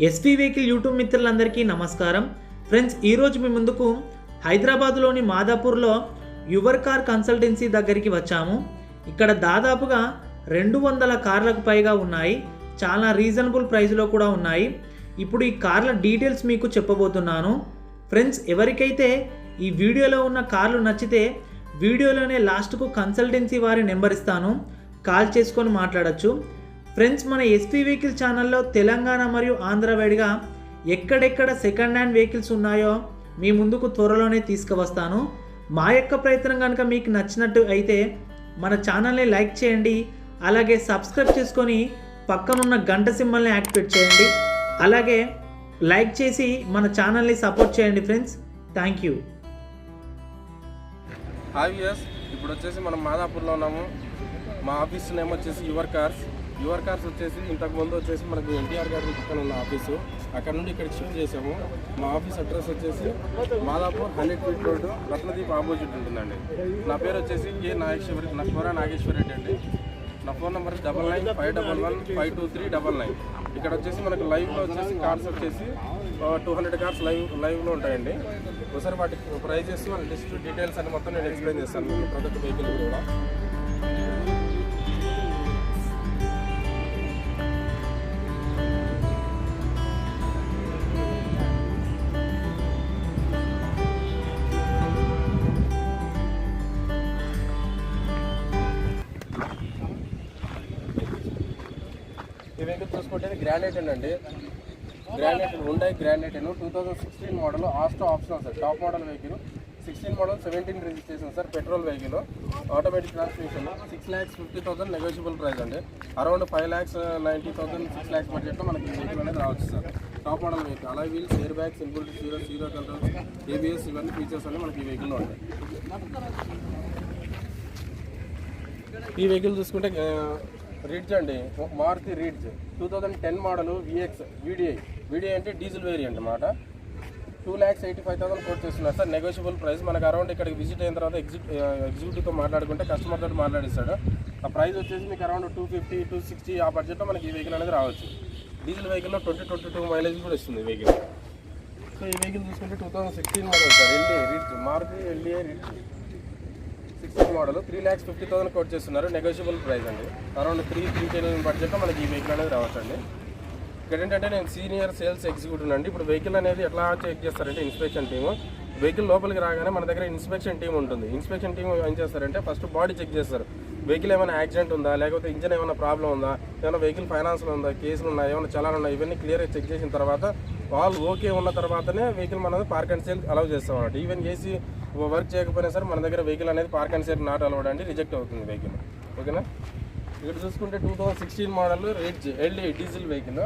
SV vehicle YouTube మిత్రులందరికీ నమస్కారం friends. ఈరోజు మీ ముందుకు హైదరాబాద్లోని మాదాపూర్లో యువర్ కార్ కన్సల్టెన్సీ దగ్గరికి వచ్చాము. ఇక్కడ దాదాపుగా 200 కార్లకు పైగా ఉన్నాయి. చాలా రీజనబుల్ ప్రైస్లో కూడా ఉన్నాయి. ఇప్పుడు ఈ కార్ల డీటెయిల్స్ మీకు చెప్పబోతున్నాను. ఫ్రెండ్స్, ఎవరికైతే ఈ వీడియోలో ఉన్న కార్లు నచ్చితే వీడియోలోనే లాస్ట్కు కన్సల్టెన్సీ వారి నెంబర్ ఇస్తాను, కాల్ చేసుకొని మాట్లాడచ్చు. ఫ్రెండ్స్, మన ఎస్పీ వెహికల్ ఛానల్లో తెలంగాణ మరియు ఆంధ్ర వైడ్గా ఎక్కడెక్కడ సెకండ్ హ్యాండ్ వెహికల్స్ ఉన్నాయో మీ ముందుకు త్వరలోనే తీసుకువస్తాను. మా యొక్క ప్రయత్నం కనుక మీకు నచ్చినట్టు అయితే మన ఛానల్ని లైక్ చేయండి, అలాగే సబ్స్క్రైబ్ చేసుకొని పక్కనున్న గంట సింబల్ని యాక్టివేట్ చేయండి. అలాగే లైక్ చేసి మన ఛానల్ని సపోర్ట్ చేయండి friends. Thank you. Hi viewers, ఇప్పుడు వచ్చేసి మనం మాదాపూర్లో ఉన్నాము. మా ఆఫీస్ నేమ్ వచ్చేసి యువర్ కార్స్ వచ్చేసి ఇంతకుముందు వచ్చేసి మనకు ఎన్టీఆర్ గారి పక్కన ఉన్న ఆఫీసు, అక్కడ నుండి ఇక్కడ షిఫ్ట్ చేసాము. మా ఆఫీస్ అడ్రస్ వచ్చేసి Madhapur 100 feet road, Ratnadeep opposite ఉంటుందండి. నా పేరు వచ్చేసి నాగేశ్వర రెడ్డి అండి. నా ఫోన్ నెంబర్ 9951115239. ఇక్కడ వచ్చేసి మనకు లైవ్లో వచ్చేసి కార్స్ వచ్చేసి 200 కార్స్ లైవ్లో ఉంటాయండి. ఒకసారి వాటి ప్రైజెస్, వాళ్ళ డిస్ట్రిబ్యూట్ డీటెయిల్స్ అని మొత్తం నేను ఎక్స్ప్లెయిన్ చేస్తాను మీకు ప్రొడక్ట్ వెహికల్ కూడా. ఈ వెహికల్ చూసుకుంటే గ్రానైట్ అండి. Hyundai granite 2016 model, optional sir. Top model vehicle, 16 model, 17 registration sir. Petrol vehicle, automatic transmission, 6,50,000 negotiable price అండి. అరౌండ్ 5,90,000 6 lakhs బడ్జెట్లో మనకి వెహికల్ అనేది రావచ్చు sir. Top model vehicle, alloy wheels, air bags, simple zero controls, ABS, ఇవన్నీ features అన్నీ మనకి ఈ వెహికల్లో ఉంటాయి. ఈ వెహికల్ చూసుకుంటే రిడ్జ్ అండి, Maruti Ritz 2010 model, VX VDI అంటే డీజిల్ వేరియంట్ అన్నమాట. 2,85,000 కోట్ చేస్తున్నారు సార్. Negotiable price. మనకు అరౌండ్ ఇక్కడికి విజిట్ అయిన తర్వాత ఎగ్జిక్యూటివ్తో మాట్లాడుకుంటే కస్టమర్ తోటి మాట్లాడిస్తాడు. ఆ ప్రైస్ వచ్చేసి మీకు అరౌండ్ 250, 260 ఆ బడ్జెట్లో మనకి ఈ వెహికల్ అనేది రావచ్చు. డీజిల్ వెహికల్లో 20-22 మైలేజ్ కూడా ఇస్తుంది ఈ వెహికల్. సో ఈ వెహికల్ చూసుకుంటే 2016 model sir. Ritz, Maruti LDA Ritz 16 model, 3,50,000 quote చేస్తున్నారు. నెగోషియబుల్ ప్రైస్ అండి. అరౌండ్ 310 బడ్జెట్లో మనకి ఈ వెహికల్ అనేది రావచ్చు అండి. ఇక్కడ ఏంటంటే నేను సీనియర్ సేల్స్ ఎగ్జిక్యూటివ్ అండి. ఇప్పుడు వెహికల్ అనేది ఎట్లా చెక్ చేస్తారంటే ఇన్స్పెక్షన్ టీము వెహికల్ లోపలికి రాగానే మన దగ్గర ఇన్స్పెక్షన్ టీం ఉంటుంది. ఇన్స్పెక్షన్ టీం ఏం చేస్తారంటే ఫస్ట్ బాడీ చెక్ చేస్తారు. వెహికల్ ఏమైనా యాక్సిడెంట్ ఉందా, లేకపోతే ఇంజన్ ఏమైనా ప్రాబ్లం ఉందా, ఏమైనా వెహికల్ ఫైనాన్స్లో ఉందా, కేసులు ఉన్నాయి, ఏమైనా చలాన్ ఉన్నాయి, ఇవన్నీ క్లియర్గా చెక్ చేసిన తర్వాత వాళ్ళు ఓకే ఉన్న తర్వాతనే వెహికల్ మనది పార్క్ అండ్ సేల్ అలౌ చేస్తాం అన్నమాట. ఈవెన్ ఏసీ వర్క్ చేయకపోయినా సరే మన దగ్గర వెహికల్ అనేది park and sale not allowed అండి, రిజెక్ట్ అవుతుంది వెహికల్. ఓకేనా. ఇక్కడ చూసుకుంటే 2016 model Ritz LD diesel vehicle,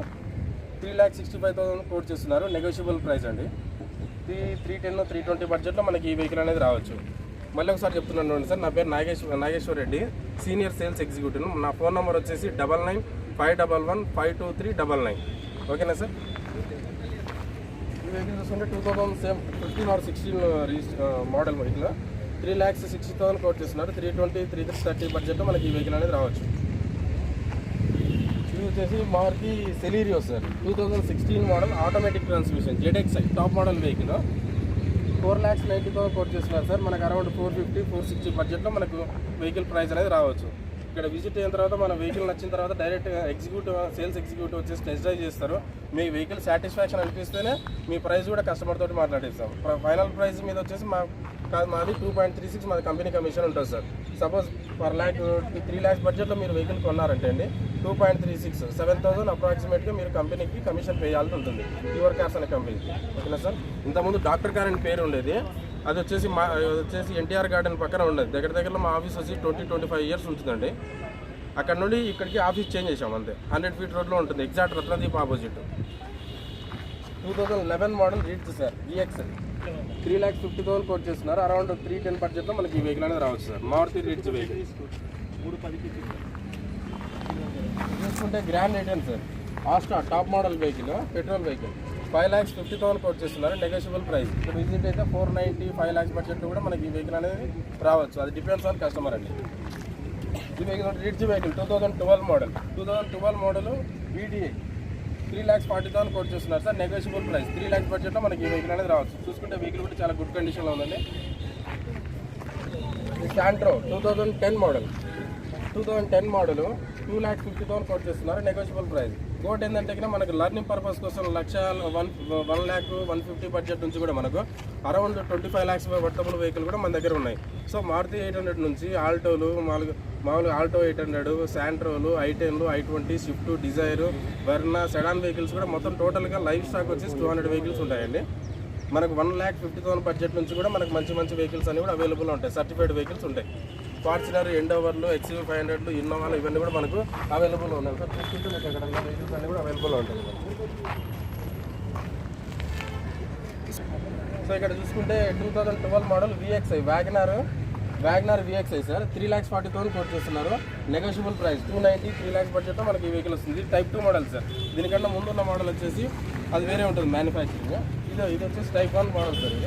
3,65,000 quote చేస్తున్నారు. నెగోషియబుల్ ప్రైస్ అండి. 310, 320 బడ్జెట్లో మనకి ఈ వెహికల్ అనేది రావచ్చు. మళ్ళీ ఒకసారి చెప్తున్నాను సార్, నా పేరు Nageswara Reddy, senior sales executive. నా ఫోన్ నెంబర్ వచ్చేసి 9951115239. ఓకేనా సార్. ఈ వెహికల్ చూసుకుంటే 2015 or 16 మోడల్ వెహికల్, 3,60,000 కోట్ చేస్తున్నారు. 320, 330 బడ్జెట్లో మనకి ఈ వెహికల్ అనేది రావచ్చు. ఇది వచ్చేసి Maruti Celerio sir. 2016 model, automatic transmission, ZXi top model vehicle, 4,90,000 quote చేస్తున్నారు సార్. మనకు అరౌండ్ 450, 460 బడ్జెట్లో మనకు వెహికల్ ప్రైస్ అనేది రావచ్చు. ఇక్కడ విజిట్ అయిన తర్వాత మన వెహికల్ నచ్చిన తర్వాత డైరెక్ట్ సేల్స్ ఎగ్జిక్యూటివ్ వచ్చేసి టెస్ట్ డ్రైవ్ చేస్తారు. మీ వెహికల్ సాటిస్ఫాక్షన్ అనిపిస్తేనే మీ ప్రైస్ కూడా కస్టమర్ తోటి మాట్లాడిస్తాం. ఫైనల్ ప్రైస్ మీద వచ్చేసి మాది 2.36 మాది కంపెనీ కమిషన్ ఉంటుంది sir. Suppose per lakh 3 lakhs బడ్జెట్లో మీరు వెహికల్ కొన్నారంటే అండి 2.36, 7,000 అప్రాక్సిమేట్గా మీరు కంపెనీకి కమిషన్ పే చేయాల్సి ఉంటుంది, యువర్ కార్స్ అనే కంపెనీకి. ఓకేనా సార్. ఇంతకుముందు డాక్టర్ కార్ అని పేరు ఉండేది, అది వచ్చేసి ఎన్టీఆర్ గార్డెన్ పక్కన ఉండేది. దగ్గరలో మా ఆఫీస్ వచ్చి 20-25 years ఉంటుందండి. అక్కడ నుండి ఇక్కడికి ఆఫీస్ చేంజ్ చేసాం అంతే. 100 ఫీట్ రోడ్లో ఉంటుంది, exact Ratnadeep opposite. 2011 model Ritz sir, VX 3,50,000 quote చేస్తున్నారు. అరౌండ్ 310 బడ్జెట్లో మనకి ఈ వెహికల్ అనేది రావచ్చు సార్. మారుతి రిడ్జ్ వెహికల్ చూసుకుంటే grand i ten sir, Asta top model vehicle, petrol vehicle, 5,50,000 quote చేస్తున్నారు. Negotiable price. ఇక్కడ విజిట్ అయితే 490, 5 lakhs బడ్జెట్ కూడా మనకి ఈ వెహికల్ అనేది రావచ్చు. అది డిపెండ్స్ ఆన్ కస్టమర్ అండి. ఈ vehicle Ritz vehicle 2012 model, VDI 3,40,000 quote చేస్తున్నారు సార్. నెగోషియబుల్ ప్రైస్ 3 lakhs బడ్జెట్లో మనకి ఈ వెహికల్ అనేది రావచ్చు. చూసుకుంటే వెహికల్ కూడా చాలా గుడ్ కండిషన్లో ఉందండి. శాంట్రో 2010 మోడల్ 2,50,000 కోట్ చేస్తున్నారు. Negotiable price. కోట్ ఏంటంటే మనకు లర్నింగ్ పర్పస్ కోసం 1,50,000 బడ్జెట్ నుంచి కూడా మనకు అరౌండ్ 25 lakhs వర్తబుల్ వెహికల్ కూడా మన దగ్గర ఉన్నాయి. సో మారుతి 800 నుంచి ఆల్టోలు మామూలుగా ఆల్టో 800, శాంట్రోలు, i10లు, i20, Swift, Dzire, Verna, sedan vehicles కూడా మొత్తం టోటల్గా లైవ్ స్టాక్ వచ్చేసి 200 వెహికల్స్ ఉంటాయండి. మనకు 1,50,000 బడ్జెట్ నుంచి కూడా మనకు మంచి వెహికల్స్ అన్ని కూడా అవైలబుల్ ఉంటాయి. సర్టిఫైడ్ వెహికల్స్ ఉంటాయి. ఫార్చునర్, ఎండోవర్లు, XUV 500లు, ఇన్నోవాలు ఇవన్నీ కూడా మనకు అవైలబుల్ ఉన్నాయి సార్. చూసుకుంటే మీకు అక్కడ ఉన్న వెహికల్స్ అన్నీ కూడా అవైలబుల్ ఉంటాయి. సో ఇక్కడ చూసుకుంటే 2012 model VXI WagonR VXI sir. 3,40,000 quote చేస్తున్నారు. నెగోషియబుల్ ప్రైస్ 290, 3 lakhs బడ్జెట్లో మనకి ఈ వెహికల్ వస్తుంది. Type 2 model sir. దీనికన్నా ముందున్న మోడల్ వచ్చేసి అది వేరే ఉంటుంది మ్యానుఫ్యాక్చరింగ్. ఇది వచ్చేసి టైప్ 1 మోడల్ సార్. ఇది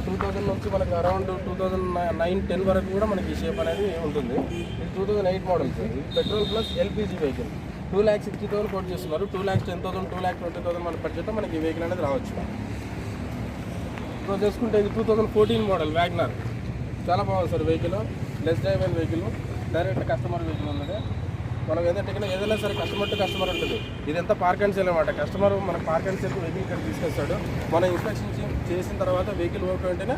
2000 నుంచి మనకి అరౌండ్ 2009-10 వరకు కూడా మనకి ఈ షేప్ అనేది ఉంటుంది. ఇది 2008 మోడల్ సార్. ఇది petrol plus LPG vehicle. 2,60,000 quote చేస్తున్నారు. 2,10,000, 2,20,000 మన బడ్జెట్లో మనకి ఈ వెహికల్ అనేది రావచ్చు. సో చూసుకుంటే ఇది 2014 మోడల్ వ్యాగనార్. చాలా బాగుంది సార్ వెహికల్. లెస్ డ్రైవ్ అయిన వెహికల్, డైరెక్ట్ కస్టమర్ వెహికల్ ఉన్నది. మనం ఏదంటే ఏదైనా సరే కస్టమర్ టు కస్టమర్ ఉంటుంది. ఇదంతా పార్క్ అండ్ సేల్ అనమాట. కస్టమర్ మనకు పార్క్ అండ్ సేల్ వెహికల్ ఇక్కడ తీసుకొస్తాడు. మనం ఇన్స్పెక్షన్ చేసిన తర్వాత వెహికల్ ఓకే ఉంటేనే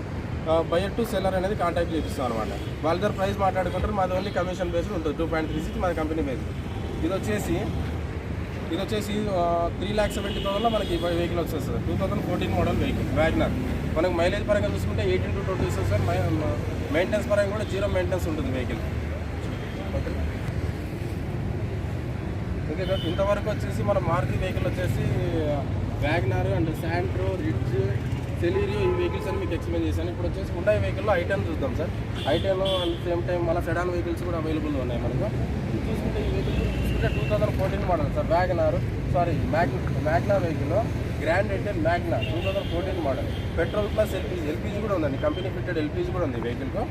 బయర్ టు సెల్లర్ అనేది కాంటాక్ట్ చేపిస్తాం అనమాట. వాళ్ళ దగ్గర ప్రైస్ మాట్లాడుకుంటారు. మాది ఓన్లీ కమిషన్ బేస్డ్ ఉంటుంది. 2.36 మాది కంపెనీ బేస్డ్. ఇది వచ్చేసి 3,70,000లో మనకి వెహికల్ వచ్చేది సార్. 2014 model vehicle WagonR. మనకు మైలేజ్ పరంగా చూసుకుంటే 18 to 20 ఇస్తుంది సార్. మెయింటెనెన్స్ పరంగా కూడా 0 మెయింటెనెన్స్ ఉంటుంది వెహికల్. Okay sir. ఇంతవరకు వచ్చేసి మన మారుతి వెహికల్ వచ్చేసి WagonR and Santro, Ritz, Celerio ఈ వెహికల్స్ అని మీకు ఎక్స్ప్లెయిన్ చేశాను. ఇప్పుడు వచ్చేసి హుండాయ్ వెహికల్లో i10 చూద్దాం sir. i10 and same time మళ్ళీ సెడాన్ వెహికల్స్ కూడా అవైలబుల్ ఉన్నాయి మనకు. చూసుకుంటే ఈ వెహికల్ చూసుకుంటే 2014 model sir. Magna vehicle Grand i ten Magna 2014 model. Petrol plus LPG కూడా ఉందండి. కంపెనీ ఫిట్టెడ్ ఎల్పీజీ కూడా ఉంది వెహికల్కు.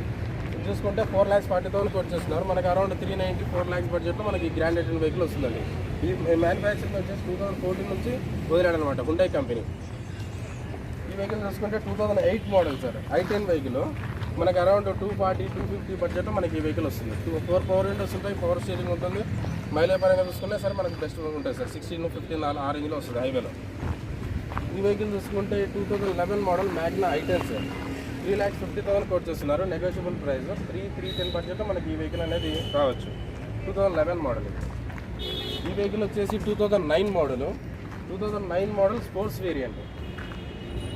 చూసుకుంటే 4,40,000 కోట్ చేస్తున్నారు. మనకు అరౌండ్ 390, 4 lakhs బడ్జెట్లో మనకి గ్రాండ్ ఐటెన్ వెహికల్ వస్తుందండి. ఈ మ్యానుఫ్యాక్చరింగ్ వచ్చేసి 2014 నుంచి వదిలాడనమాట హుండాయ్ కంపెనీ. ఈ వెహికల్ చూసుకుంటే 2008 మోడల్ సార్. i10 వెహికల్ మనకు అరౌండ్ 240, 250 బడ్జెట్లో మనకి ఈ వెహికల్ వస్తుంది. 4 పవర్ విండోస్ ఉంటాయి, పవర్ స్టీరింగ్ ఉంటుంది. మైలేజ్ పరంగా చూసుకుంటే సార్ మనకి బెస్ట్ ఉంటాయి సార్. 16-15 ఆ రేంజ్లో వస్తుంది హైవేలో. ఈ వెహికల్ చూసుకుంటే 2011 model Magna i10 sir. 3,50,000 quote చేస్తున్నారు. నెగోషియబుల్ ప్రైస్ 3,10 బడ్జెట్లో మనకి ఈ వెహికల్ అనేది రావచ్చు. 2011 మోడల్. ఈ వెహికల్ వచ్చేసి 2009 మోడల్ స్పోర్ట్స్ వేరియంట్.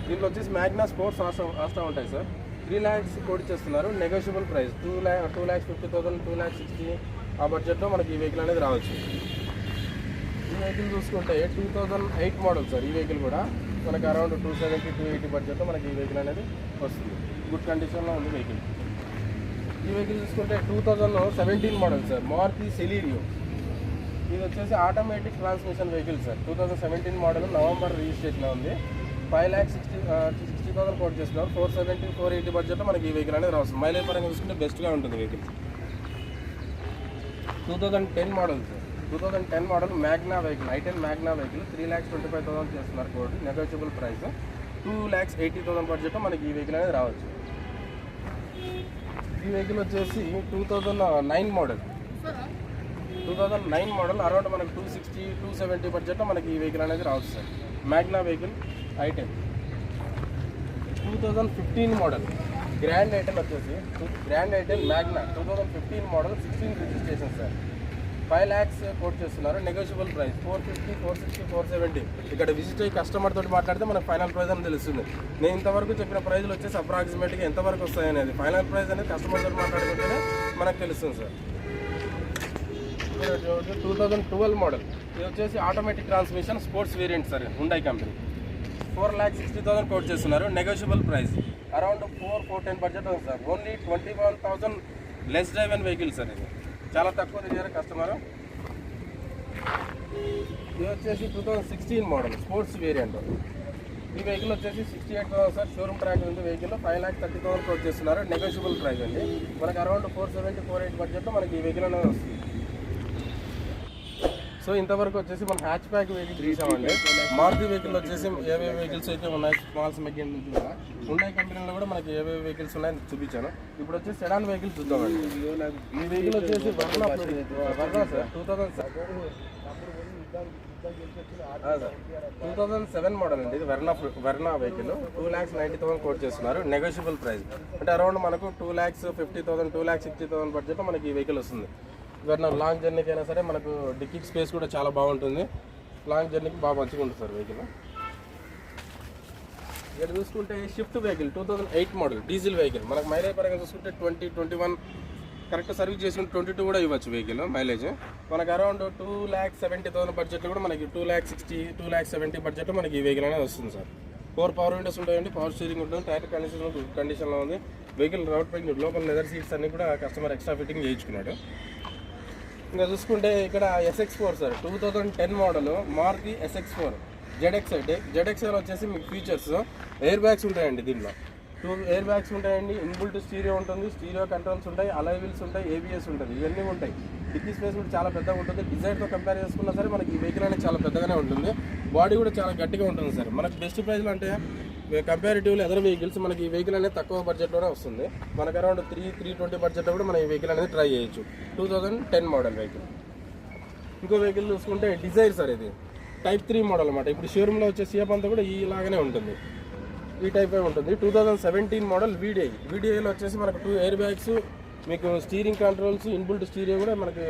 దీంట్లో వచ్చేసి మ్యాగ్నా స్పోర్ట్స్ ఆస్టా ఉంటాయి సార్. 3 lakhs కోట్ చేస్తున్నారు. నెగోషియబుల్ ప్రైస్ 2,50,000, 2,60,000 ఆ బడ్జెట్లో మనకి ఈ వెహికల్ అనేది రావచ్చు. ఈ వెహికల్ చూసుకుంటే 2008 మోడల్ సార్. ఈ వెహికల్ కూడా మనకి అరౌండ్ 270, 280 బడ్జెట్లో మనకి ఈ వెహికల్ అనేది వస్తుంది. గుడ్ కండిషన్లో ఉంది వెహికల్. ఈ వెహికల్ చూసుకుంటే 2017 మోడల్ సార్. మారుతి సెలీరియో. ఇది వచ్చేసి automatic transmission vehicle sir. 2017 model, November registration ఉంది. 5,60,000 కోట్ చేస్తున్నారు. 470, 480 బడ్జెట్లో మనకి ఈ వెహికల్ అనేది రావచ్చు. మైలేజ్ పరంగా చూసుకుంటే బెస్ట్గా ఉంటుంది vehicle. 2010 model sir. 2010 model Magna vehicle, i10 Magna vehicle 3,25,000 చేస్తున్నారు కోడ్. నెగోషియబుల్ ప్రైస్ 2,80,000 బడ్జెట్లో మనకి ఈ వెహికల్ అనేది రావచ్చు. ఈ వెహికల్ వచ్చేసి 2009 మోడల్ అరౌండ్ మనకి 260, 270 బడ్జెట్లో మనకి ఈ వెహికల్ అనేది రావచ్చు sir. Magna vehicle i10. 2015 model grand i ten వచ్చేసి Magna 2015 model 16 registration sir. 5 lakhs quote చేస్తున్నారు. Negotiable price 450, 460, 470. ఇక్కడ విజిట్ అయ్యి కస్టమర్ తోటి మాట్లాడితే మనకు ఫైనల్ ప్రైస్ అని తెలుస్తుంది. నేను ఇంతవరకు చెప్పిన ప్రైజ్లు వచ్చేసి అప్రాక్సిమేట్గా ఎంతవరకు వస్తాయనేది ఫైనల్ ప్రైస్ అనేది కస్టమర్ తోటి మాట్లాడుకుంటేనే మనకు తెలుస్తుంది సార్. 2012 మోడల్. ఇది వచ్చేసి automatic transmission sports variant sir. Hyundai company 4,60,000 quote చేస్తున్నారు. నెగోషియబుల్ ప్రైస్ అరౌండ్ 4,10 బడ్జెట్ ఉంది sir. Only 21,000 less drive and vehicle sir. ఇది చాలా తక్కువ దిగారు కస్టమర్. ఇది వచ్చేసి 2016 మోడల్ స్పోర్ట్స్ వేరియంట్. ఈ వెహికల్ వచ్చేసి 68,000 సార్. షోరూమ్ ట్రాక్ ఉంది వెహికల్. 5,30,000 కోట్ చేస్తున్నారు. నెగోషియబుల్ ప్రైస్ అండి. మనకి అరౌండ్ 470, 480 బడ్జెట్లో మనకి ఈ వెహికల్ అనేది వస్తుంది. సో ఇంతవరకు వచ్చేసి మనం హ్యాచ్ బ్యాక్ వెహికల్ చూసామండి. మారుతి వెహికల్ వచ్చేసి ఏవేవి వెహికల్స్ అయితే ఉన్నాయి, స్మాల్ మెగ్గిన్ నుంచి కూడా ఉన్నాయి కంపెనీలో కూడా మనకి ఏవేవి వెహికల్స్ ఉన్నాయని చూపించాను. ఇప్పుడు వచ్చేసి సెడాన్ వెహికల్స్ చూద్దామండి. ఈ వెహికల్ వచ్చేసి వర్నా సార్ 2007 మోడల్ అండి. ఇది వెర్నా వెహికల్ 2,90,000 కోట్ చేస్తున్నారు. నెగోషియబుల్ ప్రైస్ అంటే అరౌండ్ మనకు 2,50,000 2,60,000 బడ్జెట్లో మనకి ఈ వెహికల్ వస్తుంది. వెర్నా లాంగ్ జర్నీకి అయినా సరే మనకు డిక్కీ స్పేస్ కూడా చాలా బాగుంటుంది. లాంగ్ జర్నీకి బాగా మంచిగా ఉంటుంది సార్ వెహికల్. ఇక్కడ చూసుకుంటే shift vehicle 2008 model diesel vehicle. మనకు మైలేజ్ పరంగా చూసుకుంటే 20-21 కరెక్ట్ సర్వీస్ చేసుకుంటే 22 కూడా ఇవ్వచ్చు వెహికల్ మైలేజ్. మనకు అరౌండ్ 2,70,000 బడ్జెట్లో కూడా మనకి 2,60,000 2,70,000 బడ్జెట్లో మనకి ఈ వెహికల్ అనేది వస్తుంది సార్. 4 పవర్ విండోస్ ఉంటాయండి, పవర్ స్టీరింగ్ ఉంటుంది, టైర్ కండిషన్లో ఉంది. వెహికల్ రౌట్ పైన లోపల లెదర్ సీట్స్ అన్ని కూడా కస్టమర్ ఎక్స్ట్రా ఫిట్టింగ్ చేయించుకున్నాడు. ఇంకా చూసుకుంటే ఇక్కడ SX4 sir 2010 model Maruti SX4 ZXR వచ్చేసి మీకు ఫీచర్స్ ఎయిర్ బ్యాగ్స్ ఉంటాయండి. దీంట్లో 2 ఎయిర్ బ్యాగ్స్ ఉంటాయండి, ఇన్బుల్ట్ స్టీరియో ఉంటుంది, స్టీరియో కంట్రోల్స్ ఉంటాయి, అలాయ్ వీల్స్ ఉంటాయి, ABS ఉంటుంది, ఇవన్నీ ఉంటాయి. డిక్కీ స్పేస్ కూడా చాలా పెద్దగా ఉంటుంది. డిజైర్తో కంపేర్ చేసుకున్నా సరే మనకి ఈ వెహికల్ అనేది చాలా పెద్దగానే ఉంటుంది. బాడీ కూడా చాలా గట్టిగా ఉంటుంది సార్. మనకు బెస్ట్ ప్రైస్లో అంటే కంపారిటివ్లీ అదర్ వెహికల్స్ మనకి ఈ వెహికల్ అనేది తక్కువ బడ్జెట్లోనే వస్తుంది. మనకు అరౌండ్ 320 బడ్జెట్లో కూడా మనం ఈ వెహికల్ అనేది ట్రై చేయొచ్చు. 2010 మోడల్ వెహికల్. ఇంకో వెహికల్ చూసుకుంటే డిజైర్ సార్. ఇది Type 3 మోడల్ అనమాట. ఇప్పుడు షోరూమ్లో వచ్చే సిఎఫ్ అంతా కూడా ఇలాగానే ఉంటుంది, ఈ టైప్ ఉంటుంది. 2017 మోడల్ వీడిఐలో వచ్చేసి మనకు 2 ఎయిర్ బ్యాగ్స్, మీకు స్టీరింగ్ కంట్రోల్స్, ఇన్బుల్ట్ స్టీరియో కూడా మనకి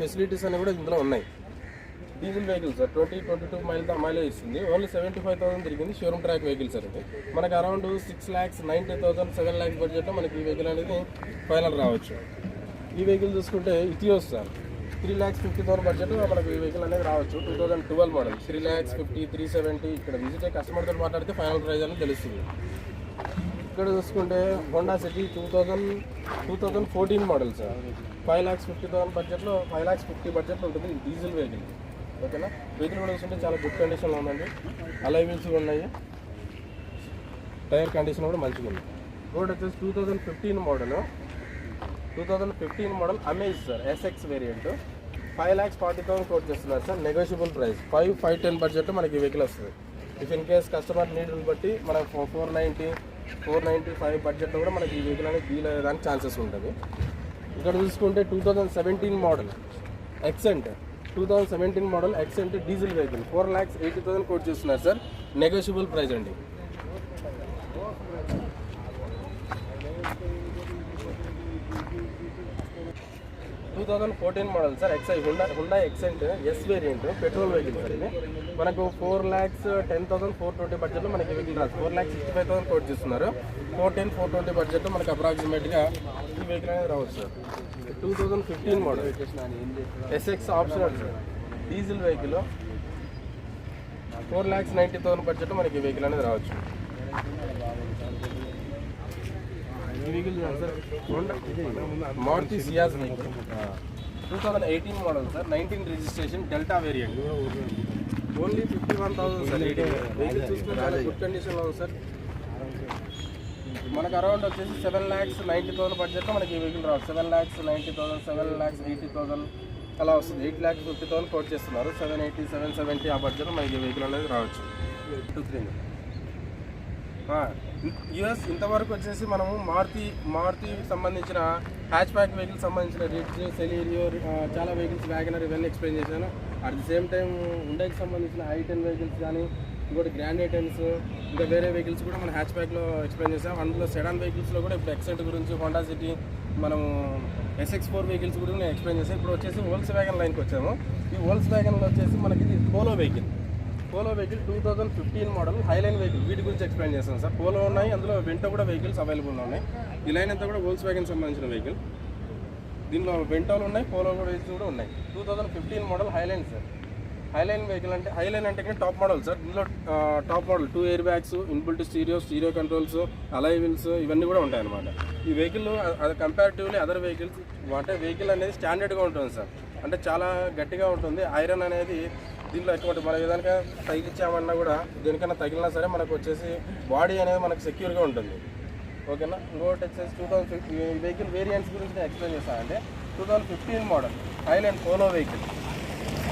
ఫెసిలిటీస్ అన్నీ కూడా ఇందులో ఉన్నాయి. డీజిల్ వెహికల్ సార్ 20-22 మైలేజ్ ఇస్తుంది. ఓన్లీ 75,000 తిరిగింది. Showroom track vehicle sir. ఇది మనకు అరౌండ్ 6,90,000 7 lakhs బడ్జెట్లో మనకి ఈ వెహికల్ అనేది ఫైనల్ రావచ్చు. ఈ వెహికల్ చూసుకుంటే ఇథియోస్ సార్ 3,50,000 బడ్జెట్లో మనకి ఈ వెహికల్ అనేది రావచ్చు. 2012 మోడల్ 3,50,000 370. ఇక్కడ విజిట్ అయ్యి కస్టమర్తో మాట్లాడితే ఫైనల్ ప్రైస్ అనేది తెలుస్తుంది. ఇక్కడ చూసుకుంటే హోండా సిటీ 2014 మోడల్ సార్ 5,50,000 బడ్జెట్లో 5,50,000 బడ్జెట్లో ఉంటుంది. Diesel vehicle. ఓకేనా. వెహికల్ కూడా చూసుకుంటే చాలా గుడ్ కండిషన్లో ఉందండి. అలై వీల్స్ కూడా ఉన్నాయి, టైర్ కండిషన్ కూడా మంచిగా ఉంది. రోడ్ వచ్చేసి 2015 model Amaze sir SX variant 5,40,000 quote చేస్తున్నారు సార్. నెగోషియబుల్ ప్రైస్ 5-10 బడ్జెట్లో మనకి ఈ వెహికల్ వస్తుంది. ఇఫ్ ఇన్ కేస్ కస్టమర్ నీడ్ని బట్టి మనకు 490-495 బడ్జెట్లో కూడా మనకి ఈ వెహికల్ అనేది డీల్ అయ్యేదానికి ఛాన్సెస్ ఉంటుంది. ఇక్కడ చూసుకుంటే 2017 model Xcent 2017 model Xcent diesel vehicle 4,80,000 quote చేస్తున్నారు సార్. నెగోషియబుల్ ప్రైస్ అండి. 2014 model sir Hyundai Xcent S variant petrol vehicle sir. ఇది మనకు 4,10,000 420 బడ్జెట్లో మనకి వెహికల్ రాదు. 4,65,000 కోట్ చేస్తున్నారు. 420 బడ్జెట్లో మనకి అప్రాక్సిమేట్గా ఈ వెహికల్ అనేది రావచ్చు sir. 2015 model SX optional sir diesel vehicle 4,90,000 బడ్జెట్లో మనకి ఈ వెహికల్ అనేది రావచ్చు. ఈ vehicle sir Maruti Ciaz vehicle 2018 model sir 19 registration Delta variant only 51,000 sir. Vehicle చూసుకుంటే గుడ్ కండిషన్లో ఉంది సార్. మనకు అరౌండ్ వచ్చేసి 7,90,000 బడ్జెట్లో మనకి ఈ వెహికల్ రావచ్చు. 7,90,000 7,80,000 అలా వస్తుంది. 8,50,000 కోట్ చేస్తున్నారు. 780 770 ఆ బడ్జెట్లో మనకి ఈ వెహికల్ అనేది రావచ్చు. 2-3 యూఎస్. ఇంతవరకు వచ్చేసి మనము మారుతి సంబంధించిన హ్యాచ్ బ్యాక్ వెహికల్ సంబంధించిన రిడ్జ్, సెలీరియో, చాలా వెహికల్స్ వ్యాగనర్ ఇవన్నీ ఎక్స్ప్లెయిన్ చేశాను. అట్ ది సేమ్ టైం హుండాకి సంబంధించిన i10 వెహికల్స్ కానీ ఇంకోటి గ్రాండ్ ఐటెన్స్ ఇంకా వేరే వెహికల్స్ కూడా మనం హ్యాచ్ బ్యాక్లో ఎక్స్ప్లెయిన్ చేసాం. అందులో సెడాన్ వెహికల్స్లో కూడా ఇప్పుడు ఎక్సెంట్ గురించి, హోండా సిటీ, మనము SX4 వెహికల్స్ గురించి నేను ఎక్స్ప్లెయిన్ చేసాను. ఇప్పుడు వచ్చేసి వోల్క్స్ వ్యాగన్ లైన్కి వచ్చాము. ఈ వోల్క్స్ వ్యాగన్లో వచ్చేసి మనకి ఇది polo vehicle 2015 model highline vehicle. వీటి గురించి ఎక్స్ప్లెయిన్ చేస్తాను సార్. పోలో ఉన్నాయి, అందులో వెంటో కూడా వెహికల్స్ అవైలబుల్ ఉన్నాయి. ఈ లైన్ అంతా కూడా వోల్క్స్ వ్యాగన్ సంబంధించిన వెహికల్. దీనిలో వెంటోలు ఉన్నాయి, పోలో కూడా ఉన్నాయి. 2015 model highline sir. Highline vehicle అంటే హైలైన్ అంటే టాప్ మోడల్ సార్. దీనిలో top model 2 air bags, inbuilt stereo controls, alloy wheels ఇవన్నీ కూడా ఉంటాయన్నమాట. ఈ వెహికల్ అది కంపారిటివ్లీ అదర్ వెహికల్స్ అంటే వెహికల్ అనేది స్టాండర్డ్గా ఉంటుంది సార్. అంటే చాలా గట్టిగా ఉంటుంది. ఐరన్ అనేది దీనిలో ఎక్కువ మన విధాలుగా తగిలించామన్నా కూడా దేనికన్నా తగిలినా సరే మనకు వచ్చేసి బాడీ అనేది మనకు సెక్యూర్గా ఉంటుంది. ఓకేనా. ఇంకోటి వచ్చేసి 2015 వెహికల్ వేరియంట్స్ గురించి నేను ఎక్స్ప్లెయిన్ చేస్తాను. అంటే 2015 model Highline Polo vehicle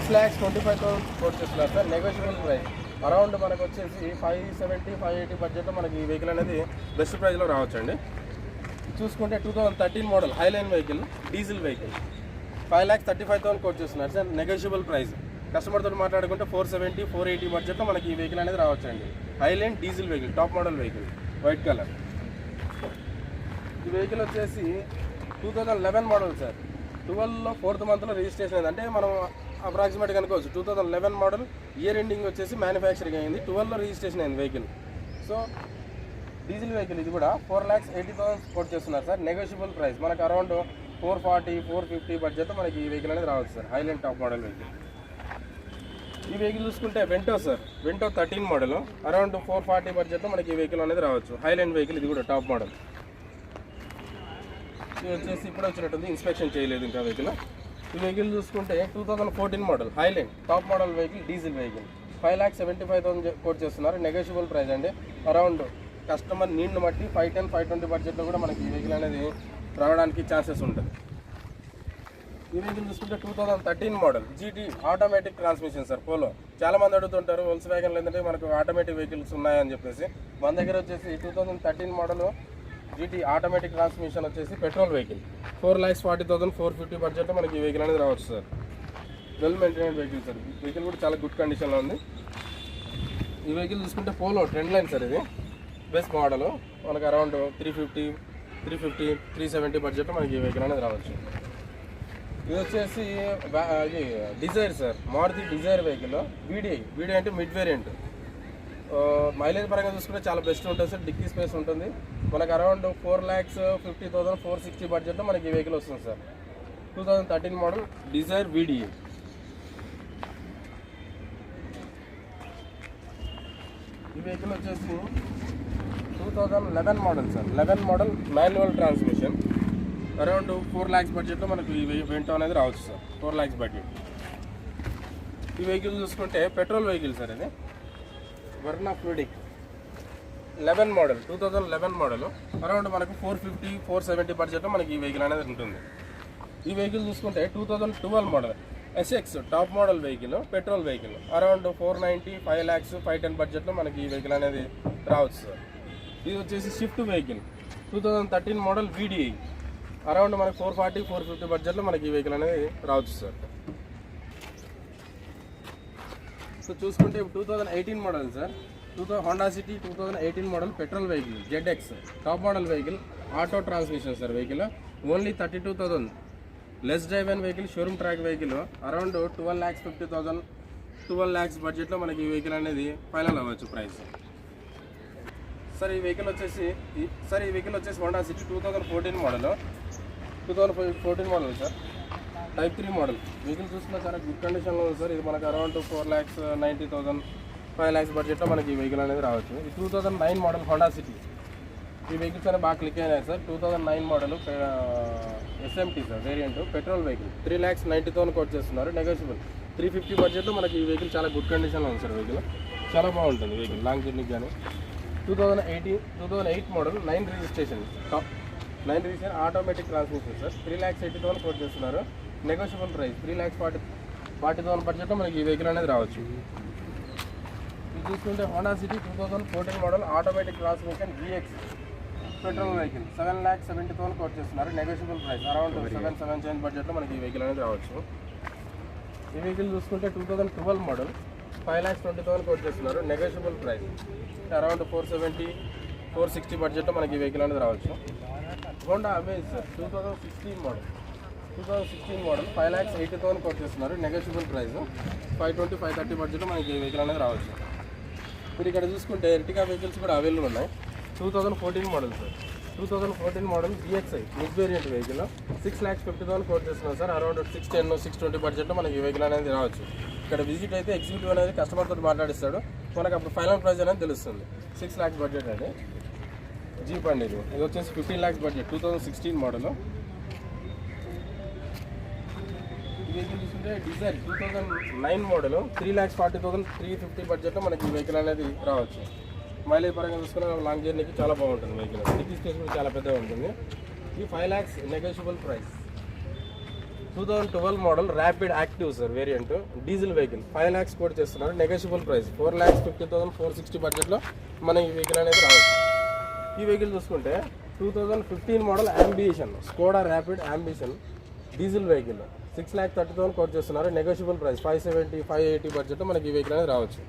6,25,000 quote చేస్తున్నారు సార్. నెగోషియబుల్ ప్రైస్ అరౌండ్ మనకు వచ్చేసి 570-580 బడ్జెట్లో మనకి ఈ వెహికల్ అనేది బెస్ట్ ప్రైస్లో రావచ్చండి. చూసుకుంటే 2013 model highline vehicle, diesel vehicle 5,35,000 quote చేస్తున్నారు సార్. నెగోషియబుల్ ప్రైస్ కస్టమర్తో మాట్లాడుకుంటే 470-480 బడ్జెట్లో మనకి ఈ వెహికల్ అనేది రావచ్చండి. Highline diesel vehicle, top model vehicle, white colour. ఈ వెహికల్ వచ్చేసి 2011 మోడల్ సార్. 12లో 4th మంత్లో రిజిస్ట్రేషన్ అయింది. అంటే మనం అప్రాక్సిమేట్గా అనుకోవచ్చు 2011 మోడల్, ఇయర్ ఎండింగ్ వచ్చేసి మ్యానుఫ్యాక్చరింగ్ అయింది, 12లో రిజిస్ట్రేషన్ అయింది వెహికల్. సో డీజిల్ వెహికల్ ఇది కూడా 4,80,000 కోట్ చేస్తున్నారు సార్. నెగోషియబుల్ ప్రైస్ మనకు అరౌండ్ 440-450 బడ్జెట్లో మనకి ఈ వెహికల్ అనేది రావచ్చు sir. Highline top model vehicle. ఈ వెహికల్ చూసుకుంటే Vento sir. Vento 13 model around 440 బడ్జెట్లో మనకి ఈ వెహికల్ అనేది రావచ్చు. హైలైన్ వెహికల్ ఇది కూడా టాప్ మోడల్. ఇది వచ్చేసి ఇప్పుడు వచ్చినట్టుంది, ఇన్స్పెక్షన్ చేయలేదు ఇంకా వెహికల్. ఈ వెహికల్ చూసుకుంటే 2014 model Highline top model vehicle, diesel vehicle 5,75,000 quote చేస్తున్నారు. నెగోషియబుల్ ప్రైస్ అండి. అరౌండ్ కస్టమర్ నీడ్ని బట్టి 510-520 బడ్జెట్లో కూడా మనకి ఈ వెహికల్ అనేది రావడానికి ఛాన్సెస్ ఉంటుంది. ఈ వెహికల్ చూసుకుంటే 2013 model GT automatic transmission sir. Polo చాలామంది అడుగుతుంటారు వోల్క్స్ వ్యాగన్లు ఏంటంటే మనకు ఆటోమేటిక్ వెహికల్స్ ఉన్నాయని చెప్పేసి. మన దగ్గర వచ్చేసి 2013 మోడల్ జీటీ ఆటోమేటిక్ ట్రాన్స్మిషన్ వచ్చేసి పెట్రోల్ వెహికల్ 4,40,450 బడ్జెట్లో మనకి ఈ వెహికల్ అనేది రావచ్చు sir. Well maintained vehicle sir. Vehicle కూడా చాలా గుడ్ కండిషన్లో ఉంది. ఈ వెహికల్ చూసుకుంటే పోలో ట్రెండ్ లైన్ సార్. ఇది బెస్ట్ మోడల్ మనకు అరౌండ్ 350-370 బడ్జెట్లో మనకి ఈ వెహికల్ అనేది రావచ్చు. ఇది వచ్చేసి ఇది Dzire sir. Maruti Dzire vehicle VDI అంటే మిడ్ వేరియంట్. మైలేజ్ పరంగా చూసుకుంటే చాలా బెస్ట్ ఉంటుంది సార్. డిక్కీ స్పేస్ ఉంటుంది. మనకు అరౌండ్ 4,50,000-460 బడ్జెట్లో మనకి ఈ వెహికల్ వస్తుంది సార్. 2013 model Dzire video. ఈ వెహికల్ వచ్చేసి 2011 model sir. 11 model manual transmission around 4 lakhs బడ్జెట్లో మనకు ఈ వెంటో అనేది రావచ్చు సార్. 4 lakhs budget. ఈ వెహికల్ చూసుకుంటే పెట్రోల్ వెహికల్ సార్. ఇది Verna Fluidic 11 model 2011 model around మనకు 450-470 బడ్జెట్లో మనకి ఈ వెహికల్ అనేది ఉంటుంది. ఈ వెహికల్ చూసుకుంటే 2012 model SX top model vehicle, petrol vehicle around 490-5 lakhs 510 బడ్జెట్లో మనకి ఈ వెహికల్ అనేది రావచ్చు సార్. ఇది వచ్చేసి shift vehicle 2013 model VDI around మనకి 440-450 బడ్జెట్లో మనకి ఈ వెహికల్ అనేది రావచ్చు సార్. సో చూసుకుంటే 2018 model sir. Honda city 2018 model petrol vehicle ZX top model vehicle, auto transmission sir. Vehicle only 32,000 less drive and vehicle, showroom track vehicle around 12,50,000 12 lakhs బడ్జెట్లో మనకి ఈ వెహికల్ అనేది ఫైనల్ అవ్వచ్చు ప్రైస్ సార్. ఈ vehicle వచ్చేసి Honda City 2014 model sir. Type 3 model vehicle చూసుకున్న చాలా good కండిషన్లో ఉంది సార్. ఇది మనకు అరౌండ్ 4,90,000 5 lakhs బడ్జెట్లో మనకి ఈ వెహికల్ అనేది రావచ్చు. ఈ 2009 మోడల్ హోండా సిటీ. ఈ వెహికల్స్ అనేవి బాగా క్లిక్ అయినాయి sir. 2009 model SMT sir variant, petrol vehicle 3,90,000 quote చేస్తున్నారు. నెగోషియబుల్ 350 బడ్జెట్లో మనకి ఈ వెహికల్ చాలా గుడ్ కండిషన్లో ఉంది సార్. వెహికల్ చాలా బాగుంటుంది వెహికల్ లాంగ్ జర్నీకి కానీ. 2008 model 9 registration automatic transmission sir. 3,80,000 quote చేస్తున్నారు. నెగోషియబుల్ ప్రైస్ 3,40,000 బడ్జెట్లో మనకి ఈ వెహికల్ అనేది రావచ్చు. ఇది చూసుకుంటే Honda City 2014 model automatic transmission VX petrol vehicle 7,70,000 quote చేస్తున్నారు. నెగోషియబుల్ ప్రైస్ అరౌండ్ 7,70,000 బడ్జెట్లో మనకి ఈ వెహికల్ అనేది రావచ్చు. ఈ వెహికల్ చూసుకుంటే 2012 మోడల్ 5,20,000 కోట్ చేస్తున్నారు. నెగోషియబుల్ ప్రైస్ అరౌండ్ 470-460 బడ్జెట్లో మనకి ఈ వెహికల్ అనేది రావచ్చు. Honda Amaze sir 2016 model 5,80,000 quote చేస్తున్నారు. నెగోషియబుల్ ప్రైస్ 520-530 బడ్జెట్లో మనకి ఈ వెహికల్ అనేది రావచ్చు. మీరు ఇక్కడ చూసుకుంటే ఎర్టిగా వెహికల్స్ కూడా అవైలబుల్ ఉన్నాయి. 2014 model sir. 2014 model DXi mid variant vehicle 6,50,000 quote చేస్తున్నారు సార్. అరౌండ్ 610-620 బడ్జెట్లో మనకి ఈ వెహికల్ అనేది రావచ్చు. ఇక్కడ విజిట్ అయితే ఎగ్జిక్యూటివ్ అనేది కస్టమర్తో మాట్లాడిస్తాడు. మనకు అప్పుడు ఫైనల్ ప్రైస్ అనేది తెలుస్తుంది. 6 lakhs బడ్జెట్ అండి. జీప్ అండి. ఇది వచ్చేసి 15 lakhs బడ్జెట్ 2016 మోడల్. ఈ వెహికల్ చూస్తుంటే డిజైర్ 2009 మోడల్ 3,40,350 బడ్జెట్లో మనకి ఈ వెహికల్ అనేది రావచ్చు. మైలేజ్ పరంగా చూసుకున్న లాంగ్ జర్నీకి చాలా బాగుంటుంది వెహికల్. డిక్కీ స్పేస్ కూడా చాలా పెద్దగా ఉంటుంది. ఈ 5 lakhs negotiable price. 2012 model Rapid Active sir variant diesel vehicle 5 lakhs quote చేస్తున్నారు. నెగోషియబుల్ ప్రైస్ 4,50,000 460 బడ్జెట్లో మన ఈ వెహికల్ అనేది రావచ్చు. ఈ వెహికల్ చూసుకుంటే 2015 model Ambition Skoda Rapid Ambition diesel vehicle 6,30,000 quote చేస్తున్నారు. నెగోషియబుల్ ప్రైస్ 570 580 బడ్జెట్లో మనకి ఈ వెహికల్ అనేది రావచ్చు.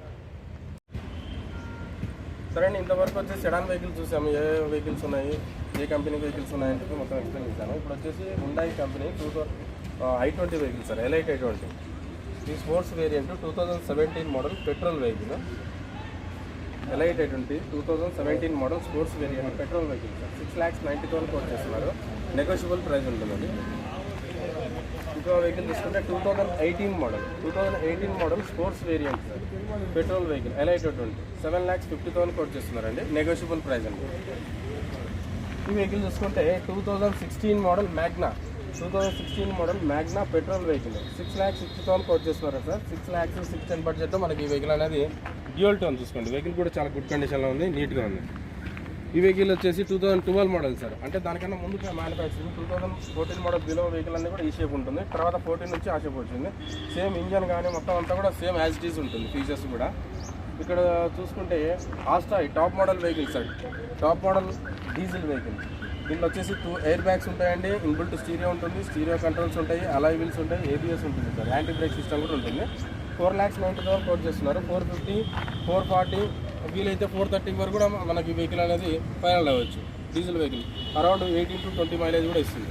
సరే అండి, ఇంతవరకు వచ్చేసి సెడాన్ వెహికల్స్ చూసాము. ఏ వెహికల్స్ ఉన్నాయి, ఏ కంపెనీ వెహికల్స్ ఉన్నాయని చెప్పి మొత్తం ఎక్స్ప్లెయిన్ చేశాను. ఇప్పుడు వచ్చేసి Hyundai company i20 vehicle sir, Elite i20 ఈ sports variant 2017 model petrol vehicle. Elite i20 2017 model sports variant petrol vehicle sir 6,90,000 quote చేస్తున్నారు. నెగోషియబుల్ ప్రైస్ ఉంటుందండి. ఇంకో వెహికల్ తీసుకుంటే 2018 model sports variant sir petrol vehicle Elite i20 7,50,000 quote చేస్తున్నారండి. Negotiable price అండి. ఈ vehicle చూసుకుంటే 2016 model Magna petrol vehicle 6,60,000 quote చేస్తున్నారు sir. 6,610 బడ్జెట్తో మనకి ఈ వెహికల్ అనేది డ్యూయల్ టోన్ చూసుకోండి. వెహికల్ కూడా చాలా గుడ్ కండిషన్లో ఉంది, నీట్గా ఉంది. ఈ వెహికల్ వచ్చేసి 2012 మోడల్ సార్, అంటే దానికన్నా ముందు మ్యానుఫ్యాక్చరింగ్ 2014 మోడల్ బిలో వెహికల్ అన్నీ కూడా ఈ షేప్ ఉంటుంది. తర్వాత 14 నుంచి ఆ షేప్ వచ్చింది. సేమ్ ఇంజన్ కానీ మొత్తం అంతా కూడా సేమ్ యాజ్ ఇట్ ఈజ్ ఉంటుంది, ఫీచర్స్ కూడా. ఇక్కడ చూసుకుంటే ఆస్టాయ్ top model vehicle sir, top model diesel vehicle. దీంట్లో వచ్చేసి 2 ఎయిర్ బ్యాగ్స్ ఉంటాయండి, ఇన్బిల్ట్ స్టీరియో ఉంటుంది, స్టీరియో కంట్రోల్స్ ఉంటాయి, అలాయ్ వీల్స్ ఉంటాయి, ABS ఉంటుంది సార్, యాంటీ బ్రేక్ సిస్టమ్ కూడా ఉంటుంది. 4,90,000 కోట్ చేస్తున్నారు. 450 440 వీలైతే 430 వరకు కూడా మనకి వెహికల్ అనేది ఫైనల్ అవ్వచ్చు. Diesel vehicle around 18 to 20 mileage కూడా ఇస్తుంది.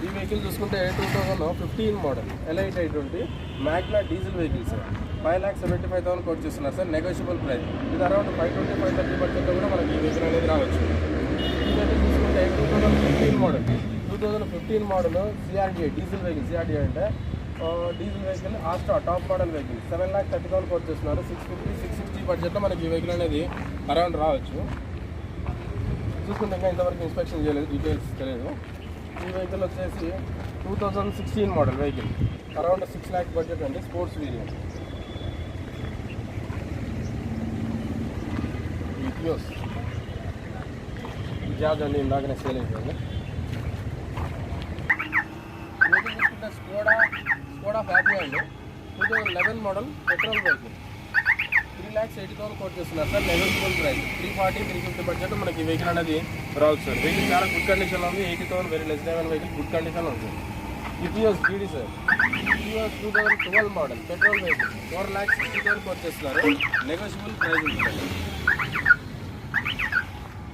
ఈ వెహికల్ చూసుకుంటే 2015 model Elite i20 Magna diesel vehicle sir 5,75,000 quote చేస్తున్నారు సార్. నెగోషియబుల్ ప్రైస్ ఇది అరౌండ్ 520 530 బడ్జెట్లో కూడా మనకి ఈ వెహికల్ అనేది రావచ్చు. ఈ వెహికల్ చూసుకుంటే 2015 model CRDI diesel vehicle. CRDI అంటే diesel vehicle Asta top model vehicle 7,30,000 quote చేస్తున్నారు. 650 660 బడ్జెట్లో మనకి ఈ వెహికల్ అనేది అరౌండ్ రావచ్చు. చూసుకుంటే ఇంకా ఇంతవరకు ఇన్స్పెక్షన్ చేయలేదు, డీటెయిల్స్ తెలియదు. ఈ వెహికల్ వచ్చేసి 2016 model vehicle around 6 lakhs budget అండి, స్పోర్ట్స్ వేరియంట్. ఈథియోస్ జాజ్ అండి, ఇందాకనే సేల్ అయిపోయింది. వెహికల్ చూసుకుంటే స్కోడా ఫ్యాబియా అండి 2011 మోడల్ పెట్రోల్ వెహికల్ 3,80,000 కోట్ చేస్తున్నారు సార్. నెగోషియబుల్ ప్రైస్ 340 350 బడ్జెట్ మనకి ఈ వెహికల్ అనేది రావచ్చు సార్. వెహికల్ చాలా గుడ్ కండిషన్లో ఉంది. 80,000 very less driver vehicle good కండిషన్లో ఉంది. Etios GD sir, Etios 2012 model petrol vehicle 4,60,000 quote చేస్తున్నారు. నెగోషియబుల్ ప్రైస్ ఉంది సార్.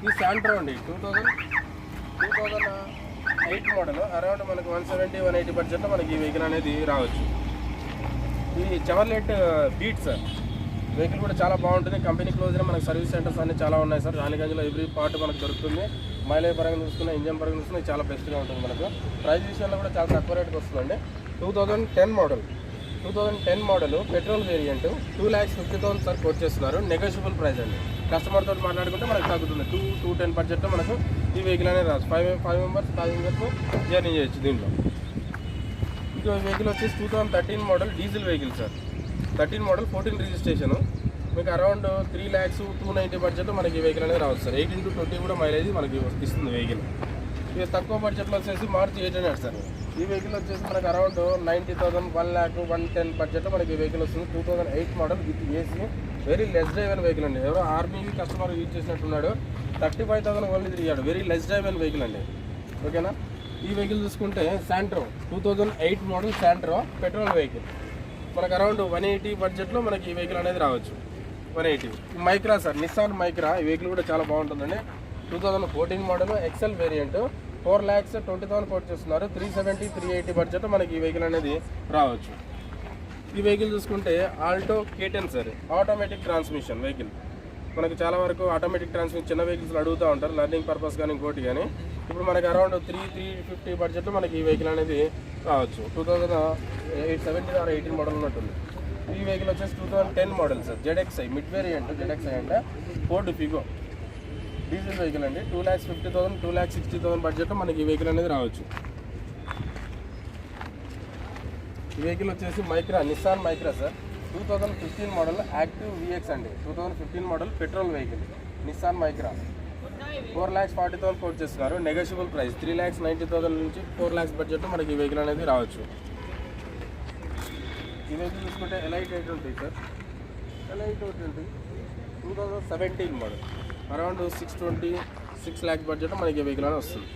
ఈ శాంట్రో అండి 2008 మోడల్ అరౌండ్ మనకు 170 180 బడ్జెట్లో మనకి ఈ వెహికల్ అనేది రావచ్చు. ఈ చెవర్లెట్ బీట్ సార్, వెహికల్ కూడా చాలా బాగుంటుంది. కంపెనీ క్లోజ్లో మనకి సర్వీస్ సెంటర్స్ అన్నీ చాలా ఉన్నాయి సార్. రాణిగంజ్లో ఎవ్రీ పార్ట్ మనకు దొరుకుతుంది. మైలేజ్ పరంగా చూసుకున్న, ఇంజన్ పరంగా చూసుకున్న చాలా బెస్ట్గా ఉంటుంది మనకు. ప్రైస్ విషయంలో కూడా చాలా తక్కువ రేట్కి వస్తుందండి. 2010 model petrol variant 2,50,000 sir quote చేస్తున్నారు. నెగోషియబుల్ ప్రైస్ అండి. కస్టమర్ తోటి మాట్లాడుకుంటే మనకు తగ్గుతుంది. 210 బడ్జెట్లో మనకు ఈ వెహికల్ అనేది రాదు. 5 మెంబర్స్ జర్నీ చేయొచ్చు దీంట్లో. ఇంకో వెహికల్ వచ్చేసి 2013 model diesel vehicle sir, 13 model 14 registration మీకు అరౌండ్ 3,290 బడ్జెట్లో మనకి ఈ వెహికల్ అనేది రావచ్చు సార్. 18 to 20 కూడా మైలేజ్ మనకి ఇస్తుంది వెహికల్. ఇక తక్కువ బడ్జెట్లో వచ్చేసి మార్చి 800 సార్. ఈ వెహికల్ వచ్చేసి మనకు అరౌండ్ 90,000 1,00,110 బడ్జెట్లో మనకి ఈ వెహికల్ వస్తుంది. 2008 model with AC very less drive అయిన వెహికల్ అండి. ఎవరో ఆర్మీ కస్టమర్ యూజ్ చేసినట్టున్నాడు. 35,000 ఓన్లీ తిరిగాడు. వెరీ లెస్ డ్రైవ్ అయిన వెహికల్ అండి, ఓకేనా. ఈ వెహికల్ చూసుకుంటే Santro 2008 model Santro petrol vehicle మనకు అరౌండ్ 180 బడ్జెట్లో మనకి ఈ వెహికల్ అనేది రావచ్చు. 180. Micra sir, Nissan Micra. ఈ వెహికల్ కూడా చాలా బాగుంటుందండి. 2014 మోడల్ ఎక్సెల్ వేరియంట్ 4,20,000 కోట్ చేస్తున్నారు. 370 380 బడ్జెట్ మనకి ఈ వెహికల్ అనేది రావచ్చు. ఈ వెహికల్ చూసుకుంటే Alto K10 sir, automatic transmission vehicle. మనకు చాలా వరకు ఆటోమేటిక్ ట్రాన్స్మిషన్ చిన్న వెహికల్స్లో అడుగుతూ ఉంటారు, లర్నింగ్ పర్పస్ కానీ ఇంకోటి కానీ. ఇప్పుడు మనకి అరౌండ్ 350 బడ్జెట్లో మనకి ఈ వెహికల్ అనేది రావచ్చు. 2017 or 18 మోడల్ ఉన్నట్టుంది. ఈ వెహికల్ వచ్చేసి 2010 model sir, ZXi mid variant. ZXi అంటే ఫోర్డ్ ఫిగో డీజిల్ వెహికల్ అండి. 2,50,000 2,60,000 బడ్జెట్లో మనకి ఈ వెహికల్ అనేది రావచ్చు. ఈ వెహికల్ వచ్చేసి Micra, Nissan Micra sir, 2015 model Active VX అండి. 2015 model petrol vehicle Nissan Micra 4,40,000 quote చేస్తున్నారు. నెగోషియబుల్ ప్రైస్ 3,90,000 నుంచి 4 lakhs బడ్జెట్లో మనకి ఈ వెహికల్ అనేది రావచ్చు. ఈ వెహికల్ చూసుకుంటే elite 820 sir, elite 820 2017 model, around 6 lakhs budget మనకి ఈ వెహికల్ అనేది వస్తుంది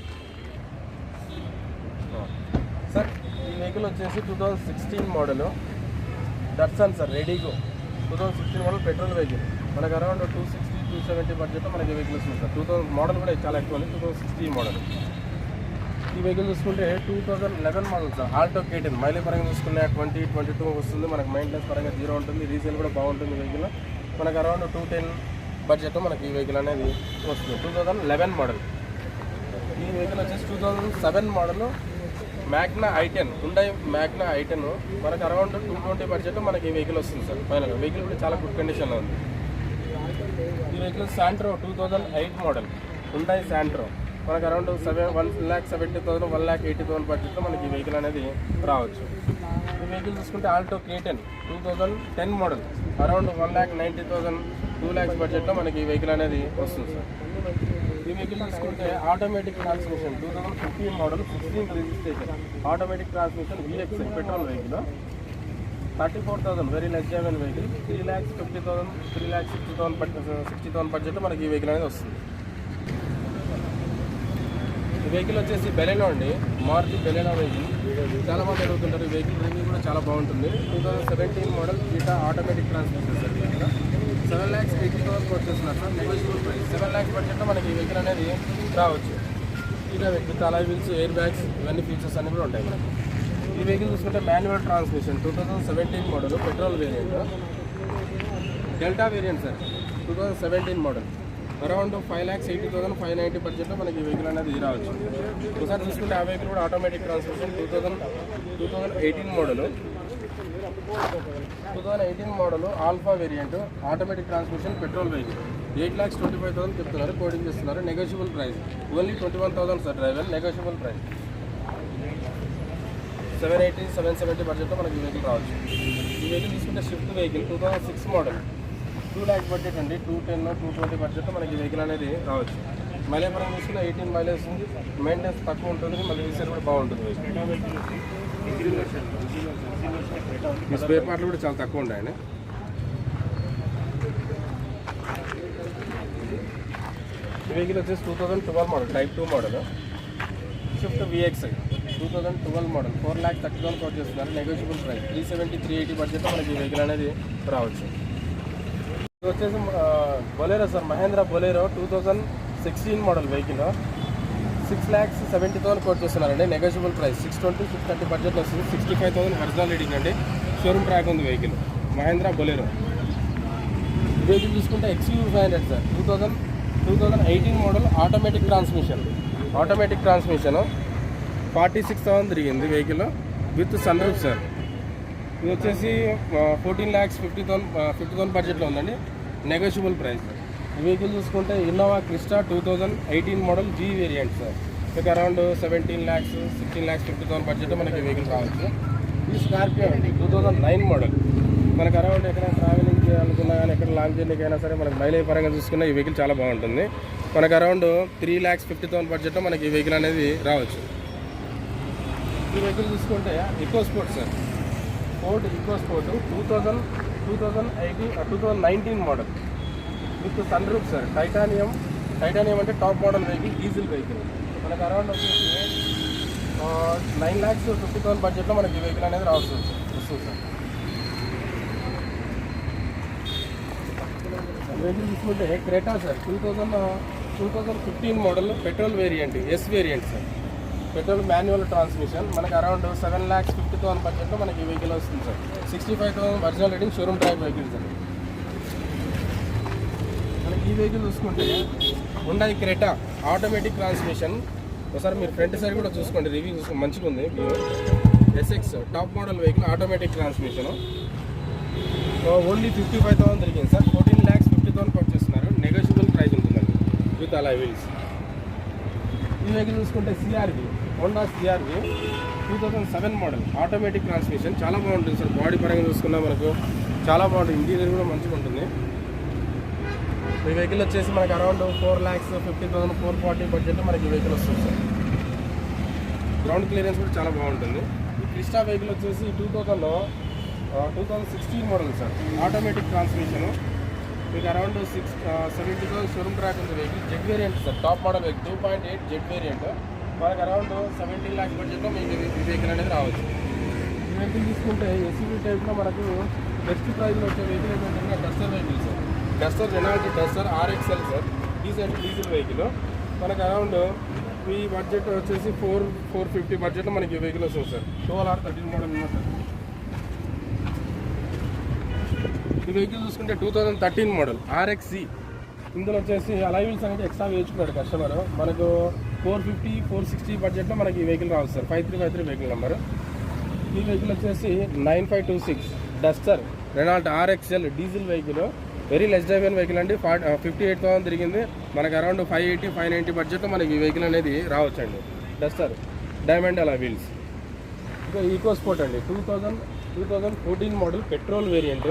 సార్. ఈ వెహికల్ వచ్చేసి 2016 model Datsun sir, Redigo 2016 model petrol vehicle, మనకు అరౌండ్ 260-270 బడ్జెట్లో మనకి వెహికల్ వస్తుంది సార్. 2000 మోడల్ కూడా చాలా ఎక్కువ ఉంది, 2016 మోడల్. ఈ వెహికల్ చూసుకుంటే 2011 model sir, Alto K10. Mileage పరంగా చూసుకుంటే 20-22 వస్తుంది, మనకు మెయింటెనెన్స్ పరంగా 0 ఉంటుంది, రీసేల్ కూడా బాగుంటుంది వెహికల్. మనకు అరౌండ్ 210 బడ్జెట్ మనకి ఈ వెహికల్ అనేది వస్తుంది. 2011 మోడల్. ఈ వెహికల్ వచ్చేసి 2007 model Magna i10, Hyundai Magna i10, మనకు అరౌండ్ 220 బడ్జెట్ మనకి ఈ వెహికల్ వస్తుంది సార్. ఫైనల్గా వెహికల్ కూడా చాలా గుడ్ కండిషన్లో ఉంది. ఈ vehicle Santro 2008 model, Hyundai Santro, మనకు అరౌండ్ 1,70,000 1,80,000 బడ్జెట్లో మనకి ఈ వెహికల్ అనేది రావచ్చు. ఈ వెహికల్ చూసుకుంటే Alto K10 2010 model, around 1,90,000 2 lakhs బడ్జెట్లో మనకి ఈ వెహికల్ అనేది వస్తుంది సార్. ఈ వెహికల్ చూసుకుంటే automatic transmission 2015 model, 16 registration, automatic transmission VX petrol vehicle, 34,000 very less genuine vehicle, 3,50,000 3,60,000 బడ్జెట్లో మనకి ఈ వెహికల్ అనేది వస్తుంది. ఈ వెహికల్ వచ్చేసి బెలెనో అండి, మారుతి బెలెనో వెహికల్. చాలామంది అడుగుతుంటారు, ఈ వెహికల్ రివ్యూ కూడా చాలా బాగుంటుంది. 2017 మోడల్ గీటా ఆటోమేటిక్ ట్రాన్స్మిషన్ సార్. 7,80,000 వచ్చేస్తున్నారు సార్, నెగోషియబుల్ ప్రైస్. 7 lakhs బడ్జెట్లో మనకి ఈ వెహికల్ అనేది రావచ్చు. ఇలా with alloy wheels, air bags, ఇవన్నీ ఫీచర్స్ అన్నీ కూడా ఉంటాయి మనకి. ఈ వెహికల్ చూసుకుంటే manual transmission 2017 model petrol variant, delta variant sir, 2017 model, around 5,80,000 590 బడ్జెట్లో మనకి ఈ వెహికల్ అనేది రావచ్చు. ఒకసారి చూసుకుంటే ఆ వెహికల్ కూడా automatic transmission 2018 model alpha variant, automatic transmission petrol vehicle, 8,25,000 చెప్తున్నారు, కోడింగ్ చేస్తున్నారు. Negotiable price only 21,000 sir driver, negotiable price. 780-770 బడ్జెట్లో మనకి ఈ వెహికల్ రావచ్చు. ఈ వెహికల్ తీసుకుంటే shift vehicle 2006 model, 2 lakhs budget అండి, 210-220 బడ్జెట్లో మనకి ఈ వెహికల్ అనేది రావచ్చు. మైలేజ్ పరంగా చూసుకుంటే 18 మైలేజ్ ఉంది, మెయింటెనెన్స్ తక్కువ ఉంటుంది, మళ్ళీ రీసేల్ కూడా బాగుంటుంది. ఈ స్పేర్ పార్ట్లు కూడా చాలా తక్కువ ఉంటాయండి. ఈ వెహికల్ వచ్చేసి 2012 model type 2 model, Swift VX 2012 model, 4,30,000 quote చేస్తున్నారు, నెగోషియబుల్ ప్రైస్. 370-380 బడ్జెట్లో మనకి ఈ వెహికల్ అనేది రావచ్చు. ఇది వచ్చేసి Bolero sir, Mahindra Bolero 2016 model vehicle, 6,70,000 quote చేస్తున్నారండి, నెగోషియబుల్ ప్రైస్. 620-630 బడ్జెట్లో వస్తుంది. 65,000 ఒరిజినల్ రీడింగ్ అండి, షోరూమ్ ట్రాక్ ఉంది వెహికల్, మహేంద్ర బొలేరో. వెహికల్ చూసుకుంటే XUV500 sir, 2018 model automatic transmission, 46,000 తిరిగింది vehicle with sunroof sir. ఇది వచ్చేసి 14,50,000 బడ్జెట్లో ఉందండి, నెగోషియబుల్ ప్రైస్. ఈ వెహికల్ చూసుకుంటే Innova Crysta 2018 model G variant sir, మీకు అరౌండ్ 17 lakhs 16,50,000 బడ్జెట్లో మనకి వెహికల్ కావచ్చు. ఇది స్కార్పియో అండి, 2009 మోడల్, మనకు అరౌండ్ ఎక్కడ ట్రావెలింగ్ చేయాలనుకున్నా కానీ ఎక్కడ లాంగ్ జర్నీకి అయినా సరే మనకి మైలేజ్ పరంగా చూసుకున్న ఈ వెహికల్ చాలా బాగుంటుంది. మనకు అరౌండ్ 3,50,000 బడ్జెట్లో మనకి ఈ వెహికల్ అనేది రావచ్చు. ఈ వెహికల్ చూసుకుంటే EcoSport sir, Ford EcoSport 2019 model with sunroof sir, titanium అంటే top model vehicle, diesel vehicle. మనకు అరౌండ్ వచ్చేసి 9,50,000 బడ్జెట్లో మనకి ఈ వెహికల్ అనేది వస్తుంది సార్. వెహికల్ తీసుకుంటే Creta sir, 2015 model petrol variant, S variant sir, petrol manual transmission, మనకు అరౌండ్ 7,50,000 బడ్జెట్లో మనకి ఈ వెహికల్ వస్తుంది sir. 65,000 original rating, showroom track vehicle sir. మనకి ఈ వెహికల్ చూసుకుంటే హుండై క్రెటా ఆటోమేటిక్ ట్రాన్స్మిషన్, ఒకసారి మీరు ఫ్రంట్ సైడ్ కూడా చూసుకోండి, రివ్యూ చూసుకోండి, మంచిగా ఉంది. SX top model vehicle, automatic transmission, only 55,000 తిరిగింది సార్. 14,50,000 కోట్ చేస్తున్నారు, నెగోషియబుల్ ప్రైస్ ఉంటుందండి విత్ అలాయ్ వీల్స్. ఈ వెహికల్ చూసుకుంటే CRV, Honda CRV 2007 model automatic transmission, చాలా బాగుంటుంది సార్. బాడీ పరంగా చూసుకున్నా మనకు చాలా బాగుంటుంది, ఇంటీరియర్ కూడా మంచిగా ఉంటుంది. ఈ వెహికల్ వచ్చేసి మనకు అరౌండ్ 4,50,000 440 బడ్జెట్లో మనకి ఈ వెహికల్ వస్తుంది సార్. గ్రౌండ్ క్లియరెన్స్ కూడా చాలా బాగుంటుంది. ఈ క్రిస్టా వెహికల్ వచ్చేసి 2000 2016 మోడల్ సార్, ఆటోమేటిక్ ట్రాన్స్మిషన్, మీకు అరౌండ్ 70,000 షోరూమ్ ట్రాక్ ఉంది vehicle. Z variant sir, top model vehicle 2.8 Z variant. మనకు అరౌండ్ 17 lakhs బడ్జెట్లో మీకు ఈ వెహికల్ అనేది రావచ్చు. ఈ వెహికల్ తీసుకుంటే ఎస్యూవీ టైప్లో మనకు బెస్ట్ ప్రైస్లో వచ్చే వెహికల్ ఏంటంటే Duster vehicle sir. Duster Renault Duster RXL sir, diesel vehicle. మనకు అరౌండ్ ఈ బడ్జెట్ వచ్చేసి 450 బడ్జెట్లో మనకి ఈ వెహికల్ వస్తుంది సార్. 12R13 మోడల్ ఉంది సార్. ఈ వెహికల్ చూసుకుంటే 2013 మోడల్ RXC. ఇందులో వచ్చేసి అలాయ్ వీల్స్ అనేది ఎక్స్ట్రా వేయించుకున్నాడు కస్టమర్. మనకు 450, 460 బడ్జెట్లో మనకి ఈ వెహికల్ రావచ్చు సార్. 5353 vehicle number. ఈ వెహికల్ వచ్చేసి 9526 Duster Renault RXL diesel vehicle. Very less driven vehicle అండి. 58,000 తిరిగింది. మనకు అరౌండ్ 580, 590 బడ్జెట్లో మనకి ఈ వెహికల్ అనేది రావచ్చు అండి. Duster diamond alloy wheels. ఇంకా ఈకో స్పోర్ట్ అండి, 2014 మోడల్ పెట్రోల్ వేరియంట్.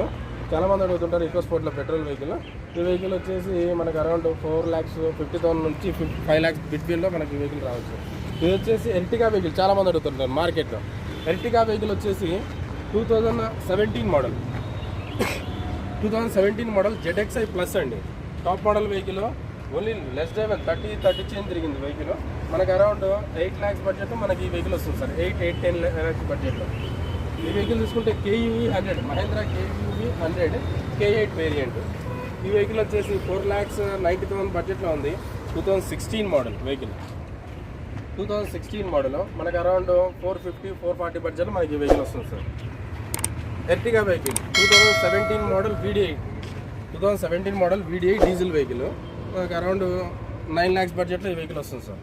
చాలామంది అడుగుతుంటారు ఈకో స్పోర్ట్లో పెట్రోల్ వెహికల్. ఈ వెహికల్ వచ్చేసి మనకు అరౌండ్ 4,50,000 నుంచి 5 lakhs బిట్వీన్లో మనకి ఈ వెహికల్ రావచ్చు. ఇది వచ్చేసి ఎర్టిగా వెహికల్, చాలామంది అడుగుతుంటారు మార్కెట్లో. ఎర్టిగా వెహికల్ వచ్చేసి 2017 మోడల్ 2017 మోడల్ ZXi ప్లస్ అండి. Top model vehicle. Only less driven 30 change తిరిగింది వెహికల్. మనకు అరౌండ్ 8 lakhs బడ్జెట్లో మనకి ఈ వెహికల్ వస్తుంది సార్. 8-10 lakhs బడ్జెట్లో. ఈ వెహికల్ తీసుకుంటే KUV 100 Mahindra KUV 100 K8 variant. ఈ వెహికల్ వచ్చేసి 4,90,000 బడ్జెట్లో ఉంది. 2016 మోడల్ వెహికల్. 2016 మోడల్ మనకు అరౌండ్ 450, 440 బడ్జెట్లో మనకి ఈ వెహికల్ వస్తుంది sir. Ertiga vehicle 2017 model VDI diesel vehicle. మనకు అరౌండ్ 9 lakhs బడ్జెట్లో ఈ వెహికల్ వస్తుంది సార్.